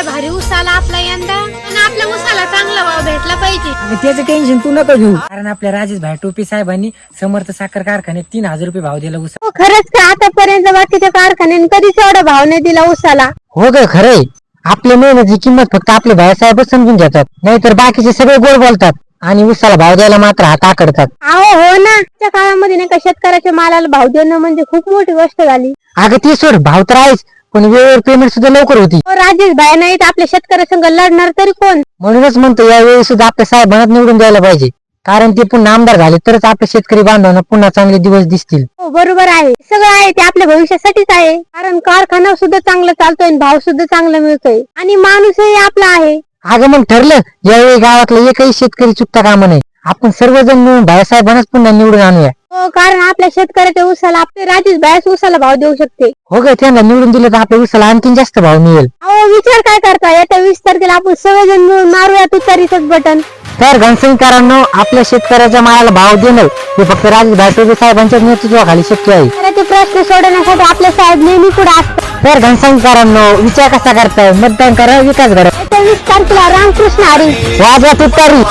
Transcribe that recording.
भारी ऊस आला आपला यंदा, पण आपल्या ऊसाला चांगला भाव भेटला पाहिजे. त्याचं टेन्शन तू नको घेऊ, कारण आपल्या राजेश भाई टोपे साहेबांनी समर्थ साखर कारखान्यात 3000 रुपये भाव दिला ऊस. हो खरंच का? आतापर्यंत बाकीच्या कारखान्याने कधीच एवढा भाव नाही दिला ऊसाला. हो ग खरंय, आपल्या मेहनतीची किंमत फक्त आपले भाईसाहेबच समजून घेतात, नाहीतर बाकीचे सगळे गोड बोलतात आणि ऊसाला भाव द्यायला मात्र हात आकडतात. अहो हो ना, त्या काळामध्ये नाही का शेतकऱ्याच्या मालाला भाव देणं म्हणजे खूप मोठी गोष्ट झाली. अगं ती सोड, भाव तर आहेच, पण वेळेवर पेमेंट सुद्धा लवकर होती. राजेश भाई नाहीत आपल्या शेतकऱ्यासंग लढणार तरी कोण? म्हणूनच म्हणतो यावेळी सुद्धा आपल्या साहेबांना निवडून द्यायला पाहिजे, कारण ते पुन्हा आमदार झाले तरच आपल्या शेतकरी बांधवांना पुन्हा चांगले दिवस दिसतील. हो बरोबर आहे, सगळं आहे ते आपल्या भविष्यासाठीच आहे. कारण कारखाना सुद्धा चांगला चालतोय, भाव सुद्धा चांगला मिळतोय आणि माणूसही आपला आहे. अगं मग ठरलं, यावेळी गावातला एकही शेतकरी चुकता कामा नये. आपण सर्वजण मिळून भाईसाहेबांनाच पुन्हा निवडून आणूया. हो, कारण आपल्या शेतकऱ्याच्या ऊसाला आपले राजेश भाईच ऊसाला भाव देऊ शकते. हो ग, त्यांना निवडून दिलं तर आपल्या ऊसाला आणखीन जास्त भाव मिळेल. अहो विचार काय करता, येत्या 20 तारखेला आपण सगळेजण मिळून मारूया तुतारीचंच बटन. तर घनसंगीकरांनो, आपल्या शेतकऱ्याच्या मालाला भाव देणं हे फक्त राजेश भाई टोपे साहेबांच्या नेतृत्वाखाली शक्य आहे. तर ते प्रश्न सोडवण्यासाठी आपले साहेब नेहमी पुढे असतात. तर घनसंगीकरांनो, विचार कसा करताय? मतदान करा, विकास घडवा. येत्या 20 तारखेला रामकृष्ण हरी. वाजवा तुतारी.